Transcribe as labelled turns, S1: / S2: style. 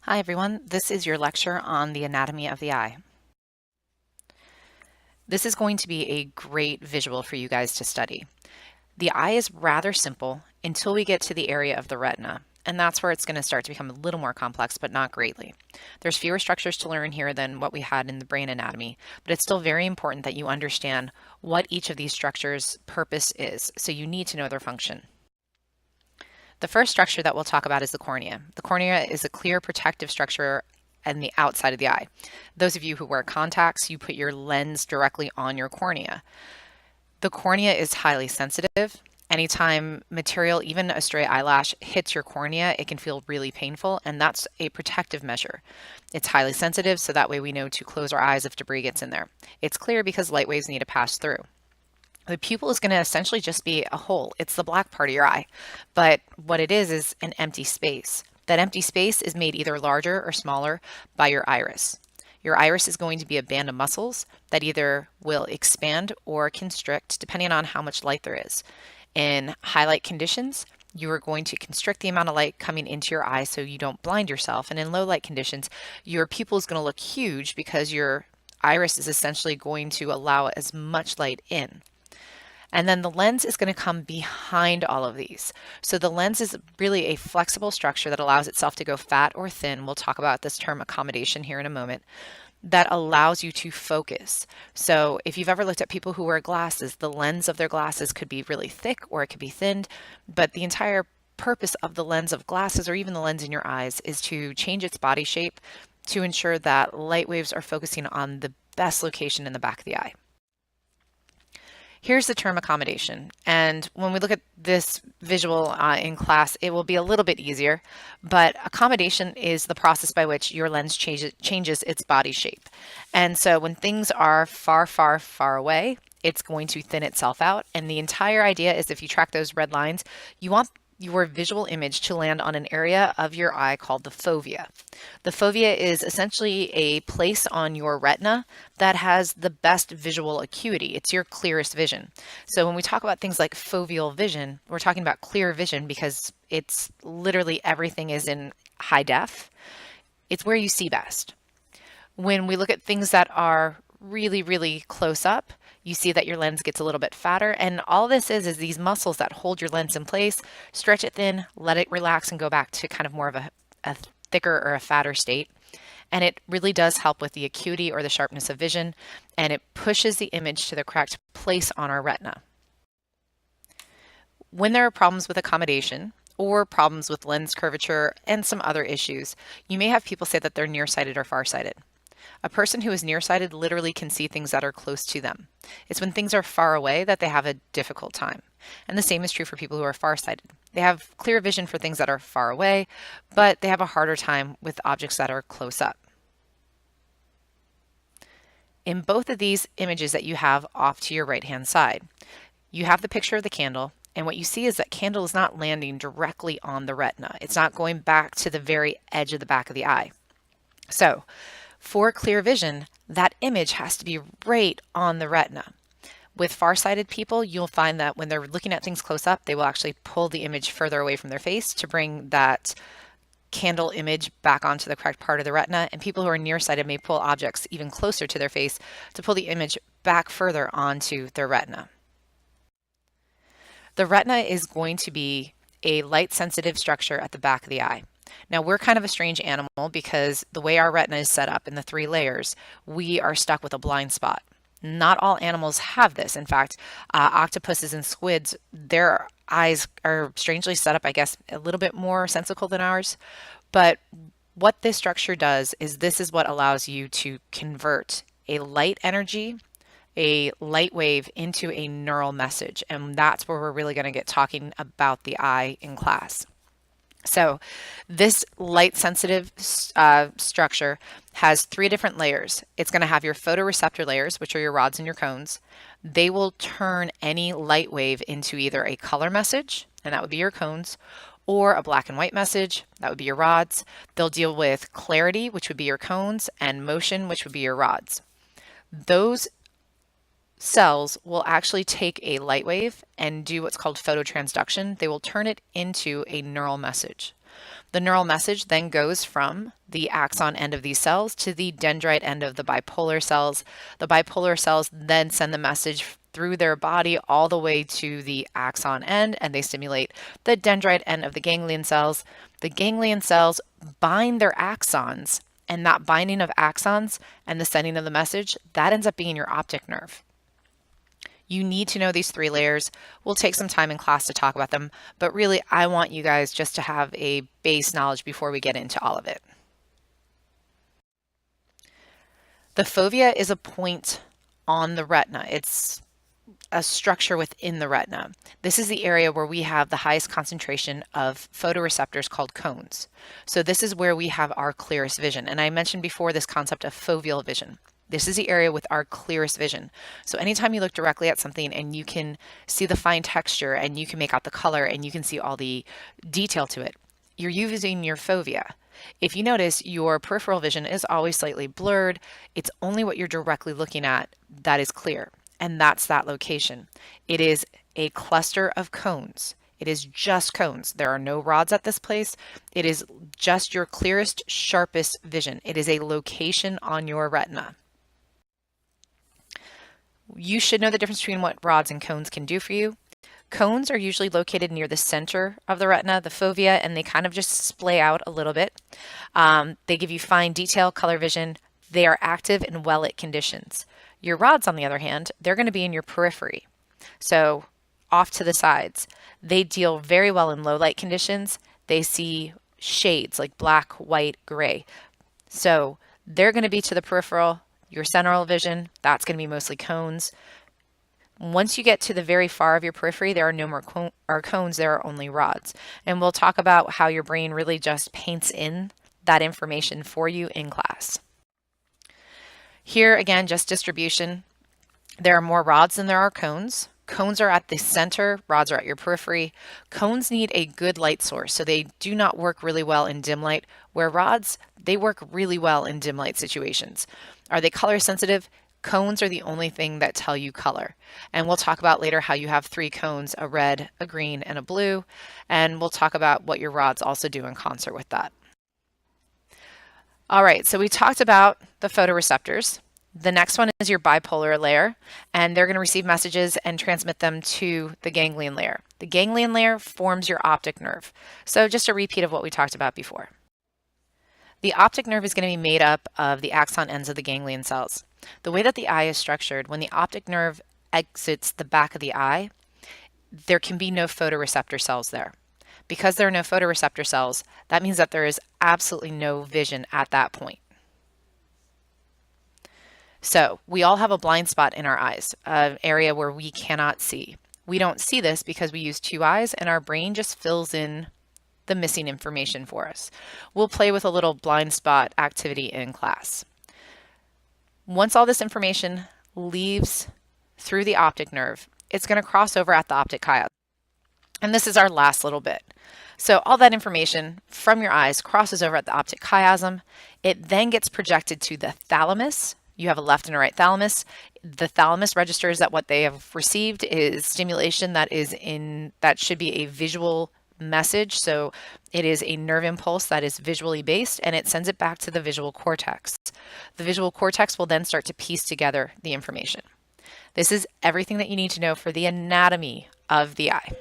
S1: Hi everyone, this is your lecture on the anatomy of the eye. This is going to be a great visual for you guys to study. The eye is rather simple until we get to the area of the retina, and that's where it's going to start to become a little more complex, but not greatly. There's fewer structures to learn here than what we had in the brain anatomy, but it's still very important that you understand what each of these structures' purpose is, so you need to know their function. The first structure that we'll talk about is the cornea. The cornea is a clear protective structure on the outside of the eye. Those of you who wear contacts, you put your lens directly on your cornea. The cornea is highly sensitive. Anytime material, even a stray eyelash, hits your cornea, it can feel really painful, and that's a protective measure. It's highly sensitive, so that way we know to close our eyes if debris gets in there. It's clear because light waves need to pass through. The pupil is going to essentially just be a hole. It's the black part of your eye. But what it is an empty space. That empty space is made either larger or smaller by your iris. Your iris is going to be a band of muscles that either will expand or constrict depending on how much light there is. In highlight conditions, you are going to constrict the amount of light coming into your eye so you don't blind yourself. And in low light conditions, your pupil is going to look huge because your iris is essentially going to allow as much light in. And then the lens is going to come behind all of these. So the lens is really a flexible structure that allows itself to go fat or thin. We'll talk about this term accommodation here in a moment. That allows you to focus. So if you've ever looked at people who wear glasses, the lens of their glasses could be really thick or it could be thinned, but the entire purpose of the lens of glasses or even the lens in your eyes is to change its body shape to ensure that light waves are focusing on the best location in the back of the eye. Here's the term accommodation. And when we look at this visual in class, it will be a little bit easier, but accommodation is the process by which your lens changes its body shape. And so when things are far, far, far away, it's going to thin itself out. And the entire idea is if you track those red lines, you want your visual image to land on an area of your eye called the fovea. The fovea is essentially a place on your retina that has the best visual acuity. It's your clearest vision. So when we talk about things like foveal vision, we're talking about clear vision because it's literally everything is in high def. It's where you see best. When we look at things that are really, really close up, you see that your lens gets a little bit fatter. And all this is these muscles that hold your lens in place, stretch it thin, let it relax and go back to kind of more of a thicker or a fatter state. And it really does help with the acuity or the sharpness of vision, and it pushes the image to the correct place on our retina. When there are problems with accommodation or problems with lens curvature and some other issues, you may have people say that they're nearsighted or farsighted. A person who is nearsighted literally can see things that are close to them. It's when things are far away that they have a difficult time. And the same is true for people who are farsighted. They have clear vision for things that are far away, but they have a harder time with objects that are close up. In both of these images that you have off to your right-hand side, you have the picture of the candle, and what you see is that candle is not landing directly on the retina. It's not going back to the very edge of the back of the eye. So, for clear vision, that image has to be right on the retina. With farsighted people, you'll find that when they're looking at things close up, they will actually pull the image further away from their face to bring that candle image back onto the correct part of the retina. And people who are nearsighted may pull objects even closer to their face to pull the image back further onto their retina. The retina is going to be a light-sensitive structure at the back of the eye. Now, we're kind of a strange animal because the way our retina is set up in the 3 layers, we are stuck with a blind spot. Not all animals have this. In fact, octopuses and squids, their eyes are strangely set up, I guess, a little bit more sensical than ours. But what this structure does is this is what allows you to convert a light energy, a light wave into a neural message. And that's where we're really going to get talking about the eye in class. So this light sensitive structure has 3 different layers. It's going to have your photoreceptor layers, which are your rods and your cones. They will turn any light wave into either a color message, and that would be your cones, or a black and white message, that would be your rods. They'll deal with clarity, which would be your cones, and motion, which would be your rods. Those cells will actually take a light wave and do what's called phototransduction. They will turn it into a neural message. The neural message then goes from the axon end of these cells to the dendrite end of the bipolar cells. The bipolar cells then send the message through their body all the way to the axon end, and they stimulate the dendrite end of the ganglion cells. The ganglion cells bind their axons, and that binding of axons and the sending of the message, that ends up being your optic nerve. You need to know these 3 layers. We'll take some time in class to talk about them, but really I want you guys just to have a base knowledge before we get into all of it. The fovea is a point on the retina. It's a structure within the retina. This is the area where we have the highest concentration of photoreceptors called cones. So this is where we have our clearest vision. And I mentioned before this concept of foveal vision. This is the area with our clearest vision. So anytime you look directly at something and you can see the fine texture and you can make out the color and you can see all the detail to it, you're using your fovea. If you notice, your peripheral vision is always slightly blurred. It's only what you're directly looking at that is clear. And that's that location. It is a cluster of cones. It is just cones. There are no rods at this place. It is just your clearest, sharpest vision. It is a location on your retina. You should know the difference between what rods and cones can do for you. Cones are usually located near the center of the retina, the fovea, and they kind of just splay out a little bit. They give you fine detail, color vision. They are active in well-lit conditions. Your rods, on the other hand, they're going to be in your periphery. So off to the sides. They deal very well in low light conditions. They see shades like black, white, gray. So they're going to be to the peripheral. Your central vision, that's going to be mostly cones. Once you get to the very far of your periphery, there are no more cones, there are only rods. And we'll talk about how your brain really just paints in that information for you in class. Here again, just distribution. There are more rods than there are cones. Cones are at the center, rods are at your periphery. Cones need a good light source, so they do not work really well in dim light, where rods, they work really well in dim light situations. Are they color sensitive? Cones are the only thing that tell you color. And we'll talk about later how you have 3 cones, a red, a green, and a blue. And we'll talk about what your rods also do in concert with that. All right, so we talked about the photoreceptors. The next one is your bipolar layer, and they're going to receive messages and transmit them to the ganglion layer. The ganglion layer forms your optic nerve. So just a repeat of what we talked about before. The optic nerve is going to be made up of the axon ends of the ganglion cells. The way that the eye is structured, when the optic nerve exits the back of the eye, there can be no photoreceptor cells there. Because there are no photoreceptor cells, that means that there is absolutely no vision at that point. So we all have a blind spot in our eyes, an area where we cannot see. We don't see this because we use 2 eyes and our brain just fills in the missing information for us. We'll play with a little blind spot activity in class. Once all this information leaves through the optic nerve, it's going to cross over at the optic chiasm. And this is our last little bit. So all that information from your eyes crosses over at the optic chiasm. It then gets projected to the thalamus. You have a left and a right thalamus. The thalamus registers that what they have received is stimulation that should be a visual message. So it is a nerve impulse that is visually based, and it sends it back to the visual cortex. The visual cortex will then start to piece together the information. This is everything that you need to know for the anatomy of the eye.